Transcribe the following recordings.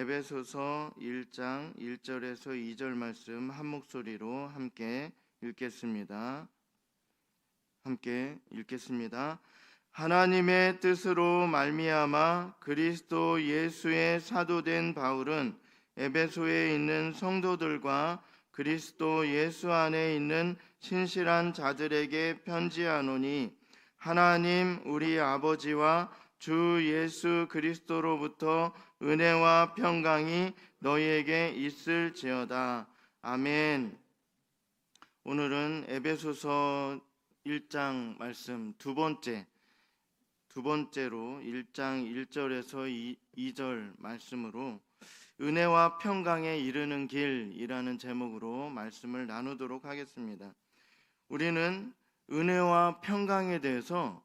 에베소서 1장 1절에서 2절 말씀 한 목소리로 함께 읽겠습니다. 하나님의 뜻으로 말미암아 그리스도 예수의 사도된 바울은 에베소에 있는 성도들과 그리스도 예수 안에 있는 신실한 자들에게 편지하노니, 하나님 우리 아버지와 주 예수 그리스도로부터 은혜와 평강이 너희에게 있을지어다. 아멘. 오늘은 에베소서 1장 말씀 두 번째로 1장 1절에서 2절 말씀으로 은혜와 평강에 이르는 길이라는 제목으로 말씀을 나누도록 하겠습니다. 우리는 은혜와 평강에 대해서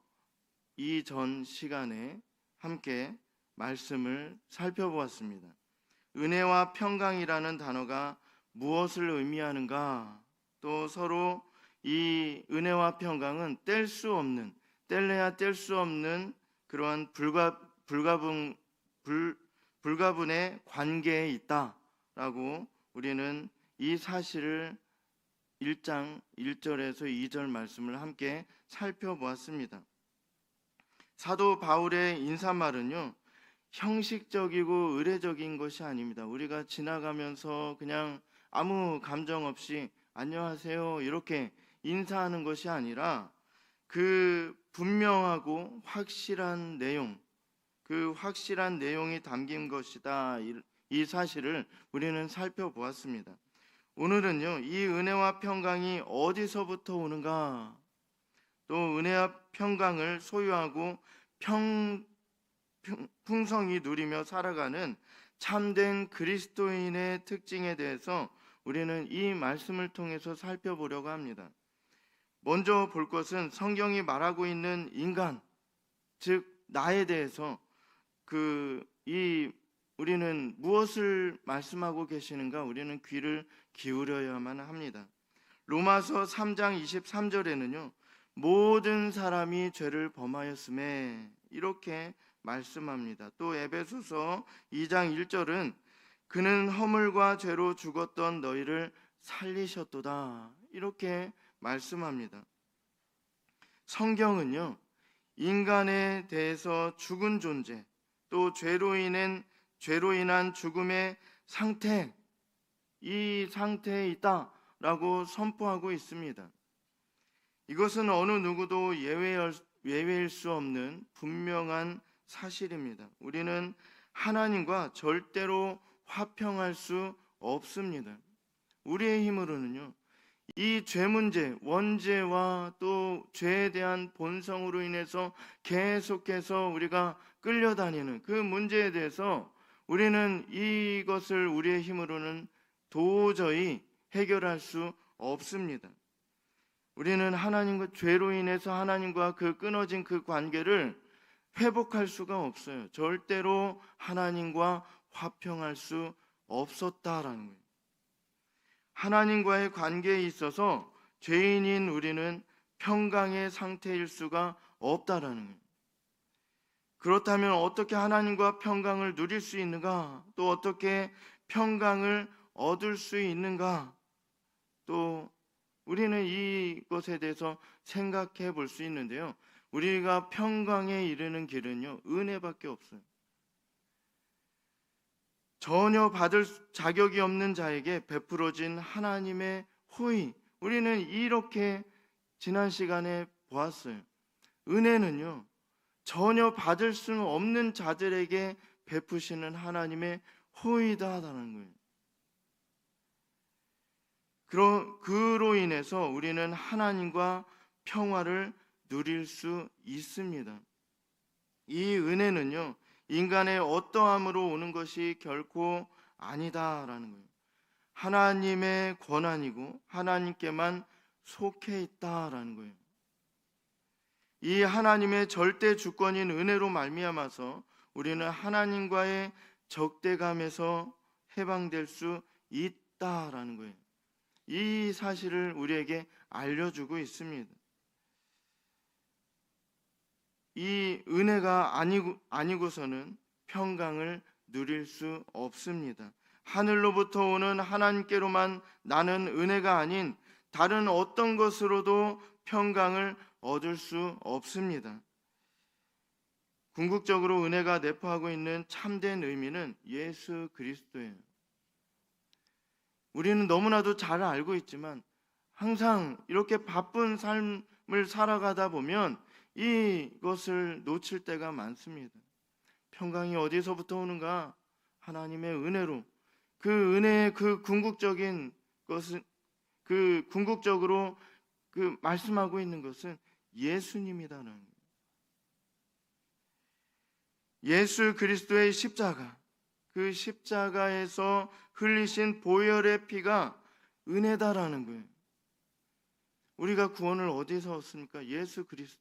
이전 시간에 함께 말씀을 살펴보았습니다. 은혜와 평강이라는 단어가 무엇을 의미하는가, 또 서로 이 은혜와 평강은 뗄래야 뗄 수 없는 그러한 불가분의 관계에 있다라고 우리는 이 사실을 1장 1절에서 2절 말씀을 함께 살펴보았습니다. 사도 바울의 인사말은요, 형식적이고 의례적인 것이 아닙니다. 우리가 지나가면서 그냥 아무 감정 없이 안녕하세요 이렇게 인사하는 것이 아니라 그 분명하고 확실한 내용, 그 확실한 내용이 담긴 것이다. 이 사실을 우리는 살펴보았습니다. 오늘은요, 이 은혜와 평강이 어디서부터 오는가, 또 은혜와 평강을 소유하고 풍성히 누리며 살아가는 참된 그리스도인의 특징에 대해서 우리는 이 말씀을 통해서 살펴보려고 합니다. 먼저 볼 것은 성경이 말하고 있는 인간, 즉 나에 대해서 우리는 무엇을 말씀하고 계시는가, 우리는 귀를 기울여야만 합니다. 로마서 3장 23절에는요 모든 사람이 죄를 범하였음에 이렇게 말씀합니다. 또 에베소서 2장 1절은 그는 허물과 죄로 죽었던 너희를 살리셨도다 이렇게 말씀합니다. 성경은요 인간에 대해서 죽은 존재, 또 죄로 인한 죽음의 상태, 이 상태에 있다라고 선포하고 있습니다. 이것은 어느 누구도 예외일 수 없는 분명한 사실입니다. 우리는 하나님과 절대로 화평할 수 없습니다. 우리의 힘으로는요 이 죄 문제, 원죄와 또 죄에 대한 본성으로 인해서 계속해서 우리가 끌려다니는 그 문제에 대해서 우리는 이것을 우리의 힘으로는 도저히 해결할 수 없습니다. 우리는 하나님과 죄로 인해서 하나님과 그 끊어진 그 관계를 회복할 수가 없어요. 절대로 하나님과 화평할 수 없었다라는 거예요. 하나님과의 관계에 있어서 죄인인 우리는 평강의 상태일 수가 없다라는 거예요. 그렇다면 어떻게 하나님과 평강을 누릴 수 있는가? 또 어떻게 평강을 얻을 수 있는가? 또 우리는 이것에 대해서 생각해 볼 수 있는데요. 우리가 평강에 이르는 길은요 은혜밖에 없어요. 전혀 받을 자격이 없는 자에게 베풀어진 하나님의 호의, 우리는 이렇게 지난 시간에 보았어요. 은혜는요 전혀 받을 수 없는 자들에게 베푸시는 하나님의 호의다라는 거예요. 그로 인해서 우리는 하나님과 평화를 누릴 수 있습니다. 이 은혜는요 인간의 어떠함으로 오는 것이 결코 아니다라는 거예요. 하나님의 권한이고 하나님께만 속해 있다라는 거예요. 이 하나님의 절대 주권인 은혜로 말미암아서 우리는 하나님과의 적대감에서 해방될 수 있다라는 거예요. 이 사실을 우리에게 알려주고 있습니다. 이 은혜가 아니고서는 평강을 누릴 수 없습니다. 하늘로부터 오는 하나님께로만 나는 은혜가 아닌 다른 어떤 것으로도 평강을 얻을 수 없습니다. 궁극적으로 은혜가 내포하고 있는 참된 의미는 예수 그리스도예요. 우리는 너무나도 잘 알고 있지만 항상 이렇게 바쁜 삶을 살아가다 보면 이것을 놓칠 때가 많습니다. 평강이 어디서부터 오는가? 하나님의 은혜로. 그 은혜의 그 궁극적인 것은, 그 궁극적으로 그 말씀하고 있는 것은 예수님이라는 거예요. 예수 그리스도의 십자가, 그 십자가에서 흘리신 보혈의 피가 은혜다라는 거예요. 우리가 구원을 어디서 얻습니까? 예수 그리스도.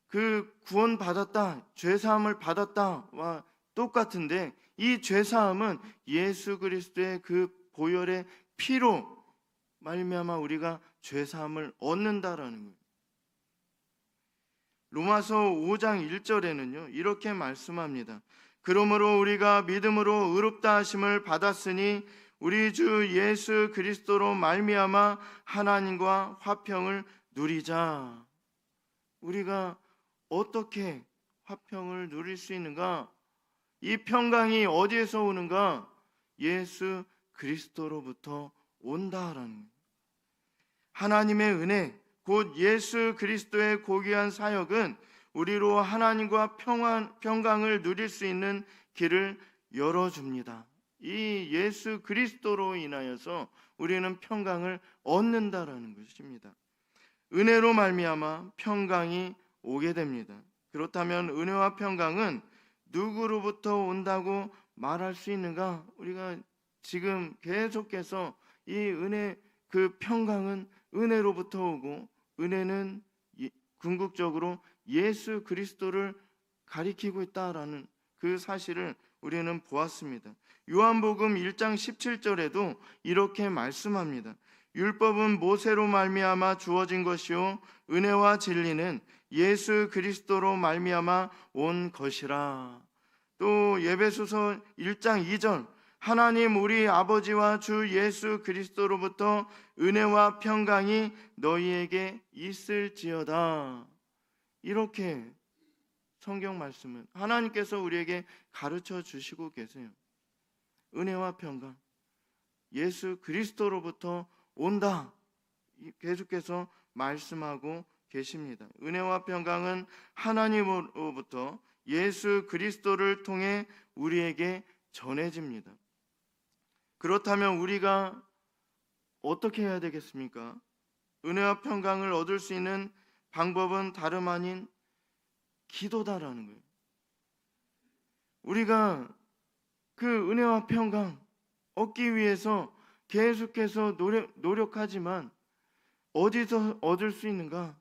그 구원 받았다, 죄사함을 받았다와 똑같은데 이 죄사함은 예수 그리스도의 그 보혈의 피로 말미암아 우리가 죄사함을 얻는다라는 거예요. 로마서 5장 1절에는요 이렇게 말씀합니다. 그러므로 우리가 믿음으로 의롭다 하심을 받았으니 우리 주 예수 그리스도로 말미암아 하나님과 화평을 누리자. 우리가 어떻게 화평을 누릴 수 있는가? 이 평강이 어디에서 오는가? 예수 그리스도로부터 온다라는 거예요. 하나님의 은혜, 곧 예수 그리스도의 고귀한 사역은 우리로 하나님과 평강을 누릴 수 있는 길을 열어줍니다. 이 예수 그리스도로 인하여서 우리는 평강을 얻는다라는 것입니다. 은혜로 말미암아 평강이 오게 됩니다. 그렇다면 은혜와 평강은 누구로부터 온다고 말할 수 있는가? 우리가 지금 계속해서 이 은혜, 그 평강은 은혜로부터 오고 은혜는 궁극적으로 예수 그리스도를 가리키고 있다라는 그 사실을 우리는 보았습니다. 요한복음 1장 17절에도 이렇게 말씀합니다. 율법은 모세로 말미암아 주어진 것이요 은혜와 진리는 예수 그리스도로 말미암아 온 것이라. 또 에베소서 1장 2절 하나님 우리 아버지와 주 예수 그리스도로부터 은혜와 평강이 너희에게 있을지어다. 이렇게 성경 말씀은 하나님께서 우리에게 가르쳐 주시고 계세요. 은혜와 평강 예수 그리스도로부터 온다. 계속해서 말씀하고 계십니다. 은혜와 평강은 하나님으로부터 예수 그리스도를 통해 우리에게 전해집니다. 그렇다면 우리가 어떻게 해야 되겠습니까? 은혜와 평강을 얻을 수 있는 방법은 다름 아닌 기도다라는 거예요. 우리가 그 은혜와 평강 얻기 위해서 계속해서 노력하지만 어디서 얻을 수 있는가?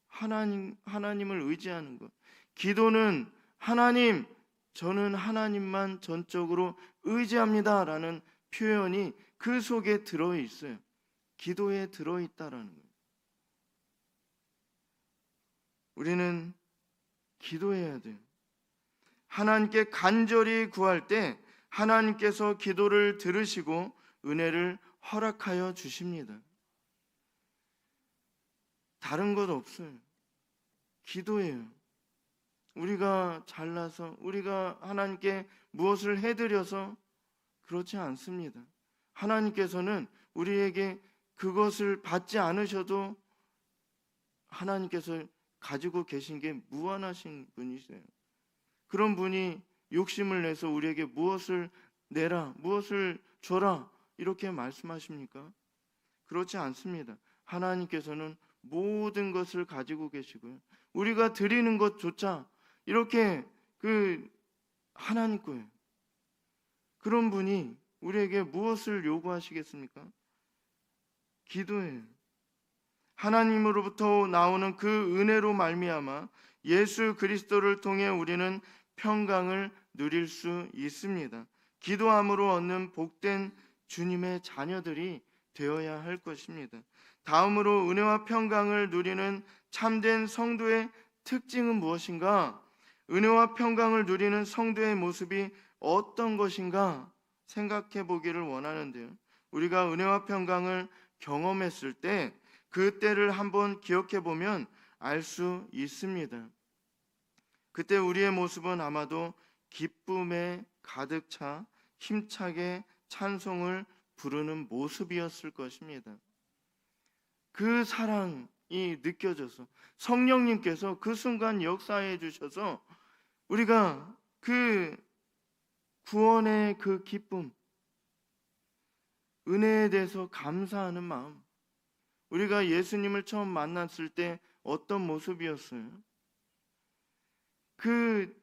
하나님을 의지하는 것. 기도는 하나님, 저는 하나님만 전적으로 의지합니다라는 표현이 그 속에 들어있어요. 기도에 들어있다라는 거예요. 우리는 기도해야 돼요. 하나님께 간절히 구할 때 하나님께서 기도를 들으시고 은혜를 허락하여 주십니다. 다른 것 없어요. 기도예요. 우리가 잘나서 우리가 하나님께 무엇을 해드려서 그렇지 않습니다. 하나님께서는 우리에게 그것을 받지 않으셔도 하나님께서 가지고 계신 게 무한하신 분이세요. 그런 분이 욕심을 내서 우리에게 무엇을 내라, 무엇을 줘라 이렇게 말씀하십니까? 그렇지 않습니다. 하나님께서는 모든 것을 가지고 계시고요. 우리가 드리는 것조차 이렇게 하나님 거예요. 그런 분이 우리에게 무엇을 요구하시겠습니까? 기도예요. 하나님으로부터 나오는 그 은혜로 말미암아 예수 그리스도를 통해 우리는 평강을 누릴 수 있습니다. 기도함으로 얻는 복된 주님의 자녀들이 되어야 할 것입니다. 다음으로 은혜와 평강을 누리는 참된 성도의 특징은 무엇인가? 은혜와 평강을 누리는 성도의 모습이 어떤 것인가 생각해 보기를 원하는데요. 우리가 은혜와 평강을 경험했을 때 그때를 한번 기억해 보면 알 수 있습니다. 그때 우리의 모습은 아마도 기쁨에 가득 차 힘차게 찬송을 부르는 모습이었을 것입니다. 그 사랑이 느껴져서 성령님께서 그 순간 역사해 주셔서 우리가 그 구원의 그 기쁨, 은혜에 대해서 감사하는 마음, 우리가 예수님을 처음 만났을 때 어떤 모습이었어요? 그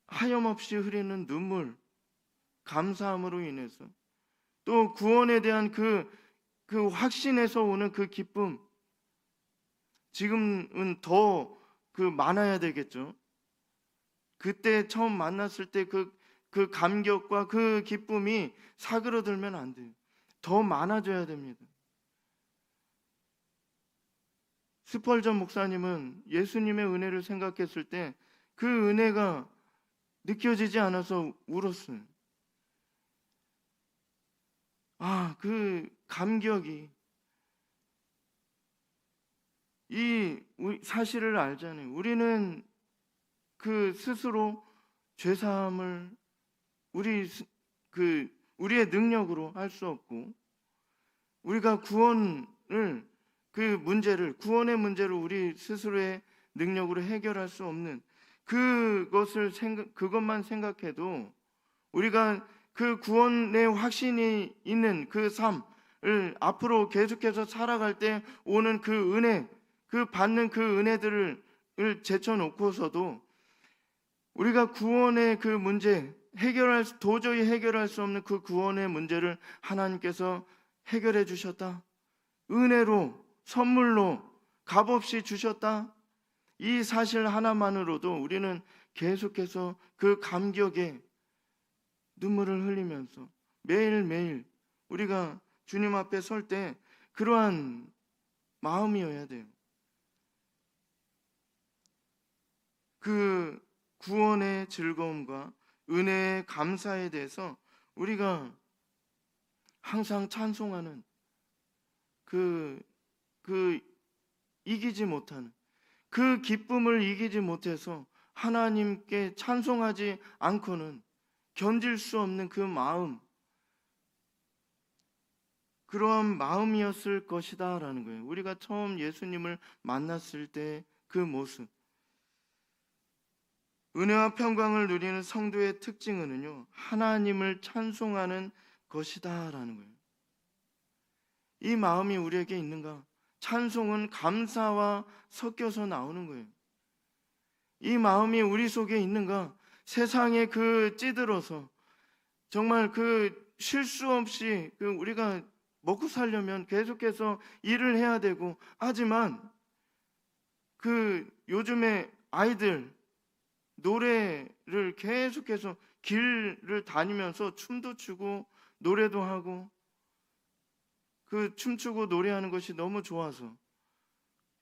하염없이 흐르는 눈물, 감사함으로 인해서 또 구원에 대한 그 확신에서 오는 그 기쁨, 지금은 더 많아야 되겠죠. 그때 처음 만났을 때 그 감격과 그 기쁨이 사그러들면 안 돼요. 더 많아져야 됩니다. 스펄전 목사님은 예수님의 은혜를 생각했을 때 그 은혜가 느껴지지 않아서 울었어요. 그 감격이, 이 사실을 알잖아요. 우리는 그 스스로 죄사함을 우리의 능력으로 할 수 없고, 우리가 구원의 문제를 우리 스스로의 능력으로 해결할 수 없는 그것만 생각해도 우리가 그 구원의 확신이 있는 그 삶을 앞으로 계속해서 살아갈 때 오는 그 은혜, 받는 그 은혜들을 제쳐놓고서도 우리가 구원의 그 문제, 도저히 해결할 수 없는 그 구원의 문제를 하나님께서 해결해 주셨다. 은혜로, 선물로 값없이 주셨다. 이 사실 하나만으로도 우리는 계속해서 그 감격에 눈물을 흘리면서 매일매일 우리가 주님 앞에 설 때 그러한 마음이어야 돼요. 그 구원의 즐거움과 은혜의 감사에 대해서 우리가 항상 찬송하는 이기지 못하는 그 기쁨을 이기지 못해서 하나님께 찬송하지 않고는 견딜 수 없는 그 마음, 그러한 마음이었을 것이다 라는 거예요. 우리가 처음 예수님을 만났을 때 그 모습, 은혜와 평강을 누리는 성도의 특징은요, 하나님을 찬송하는 것이다 라는 거예요. 이 마음이 우리에게 있는가? 찬송은 감사와 섞여서 나오는 거예요. 이 마음이 우리 속에 있는가? 세상에 찌들어서 정말 쉴 수 없이 우리가 먹고 살려면 계속해서 일을 해야 되고, 하지만 요즘에 아이들 노래를 계속해서 길을 다니면서 춤도 추고 노래도 하고, 춤추고 노래하는 것이 너무 좋아서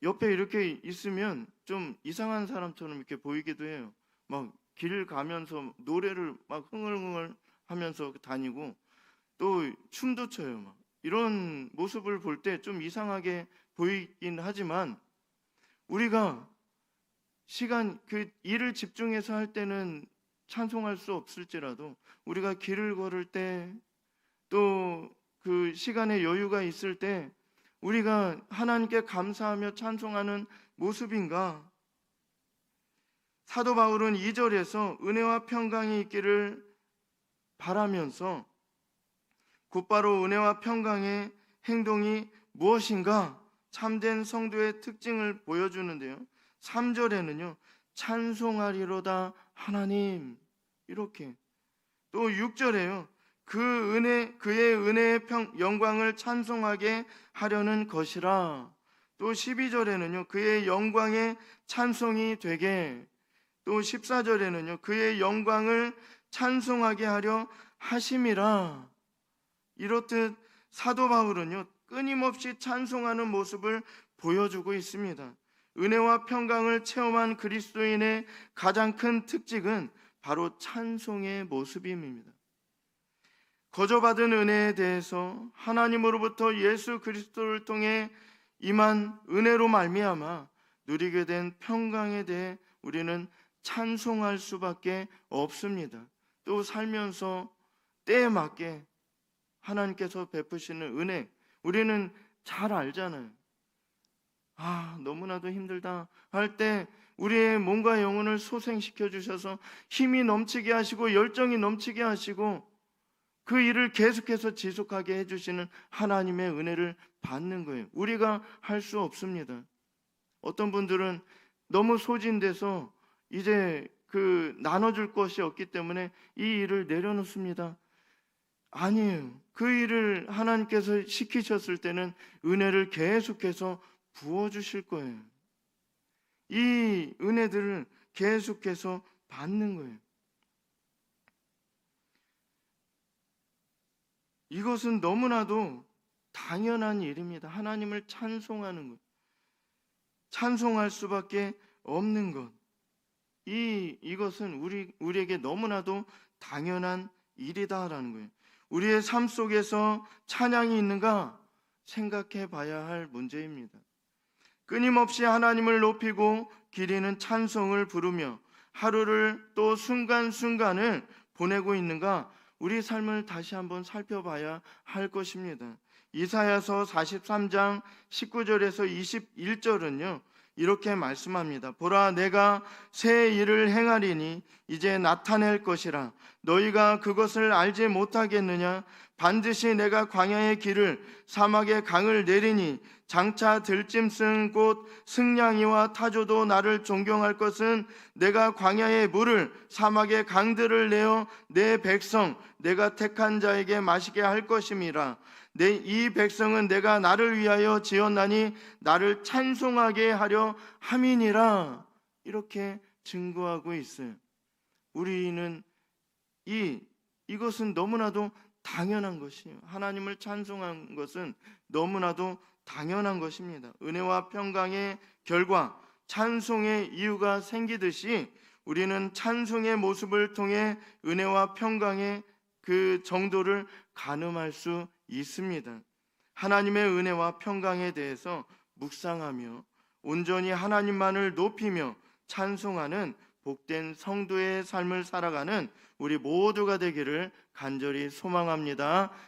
옆에 이렇게 있으면 좀 이상한 사람처럼 이렇게 보이기도 해요. 막 길 가면서 노래를 막 흥얼흥얼 하면서 다니고 또 춤도 춰요. 막 이런 모습을 볼 때 좀 이상하게 보이긴 하지만, 우리가 일을 집중해서 할 때는 찬송할 수 없을지라도 우리가 길을 걸을 때, 또 시간에 여유가 있을 때 우리가 하나님께 감사하며 찬송하는 모습인가? 사도 바울은 2절에서 은혜와 평강이 있기를 바라면서 곧바로 은혜와 평강의 행동이 무엇인가? 참된 성도의 특징을 보여주는데요. 3절에는요, 찬송하리로다 하나님, 이렇게. 또 6절에요, 그의 은혜의 영광을 찬송하게 하려는 것이라. 또 12절에는요, 그의 영광의 찬송이 되게. 또 14절에는요, 그의 영광을 찬송하게 하려 하심이라. 이렇듯 사도 바울은요, 끊임없이 찬송하는 모습을 보여주고 있습니다. 은혜와 평강을 체험한 그리스도인의 가장 큰 특징은 바로 찬송의 모습입니다. 거저받은 은혜에 대해서 하나님으로부터 예수 그리스도를 통해 임한 은혜로 말미암아 누리게 된 평강에 대해 우리는 찬송할 수밖에 없습니다. 또 살면서 때에 맞게 하나님께서 베푸시는 은혜, 우리는 잘 알잖아요. 너무나도 힘들다 할 때 우리의 몸과 영혼을 소생시켜 주셔서 힘이 넘치게 하시고 열정이 넘치게 하시고 그 일을 계속해서 지속하게 해주시는 하나님의 은혜를 받는 거예요. 우리가 할 수 없습니다. 어떤 분들은 너무 소진돼서 이제 나눠줄 것이 없기 때문에 이 일을 내려놓습니다. 아니에요. 그 일을 하나님께서 시키셨을 때는 은혜를 계속해서 부어주실 거예요. 이 은혜들을 계속해서 받는 거예요. 이것은 너무나도 당연한 일입니다. 하나님을 찬송하는 것, 찬송할 수밖에 없는 것. 이것은 우리에게 너무나도 당연한 일이다라는 거예요. 우리의 삶 속에서 찬양이 있는가 생각해 봐야 할 문제입니다. 끊임없이 하나님을 높이고 기리는 찬송을 부르며 하루를 또 순간순간을 보내고 있는가 우리 삶을 다시 한번 살펴봐야 할 것입니다. 이사야서 43장 19절에서 21절은요 이렇게 말씀합니다. 보라, 내가 새 일을 행하리니 이제 나타낼 것이라. 너희가 그것을 알지 못하겠느냐? 반드시 내가 광야의 길을 사막의 강을 내리니 장차 들짐승 곧 승냥이와 타조도 나를 존경할 것은 내가 광야의 물을 사막의 강들을 내어 내 백성 내가 택한 자에게 마시게 할 것임이라. 이 백성은 내가 나를 위하여 지었나니 나를 찬송하게 하려 함이니라. 이렇게 증거하고 있어요. 우리는 이것은 너무나도 당연한 것이에요. 하나님을 찬송한 것은 너무나도 당연한 것입니다. 은혜와 평강의 결과 찬송의 이유가 생기듯이 우리는 찬송의 모습을 통해 은혜와 평강의 그 정도를 가늠할 수 있습니다. 하나님의 은혜와 평강에 대해서 묵상하며 온전히 하나님만을 높이며 찬송하는 복된 성도의 삶을 살아가는 우리 모두가 되기를 간절히 소망합니다.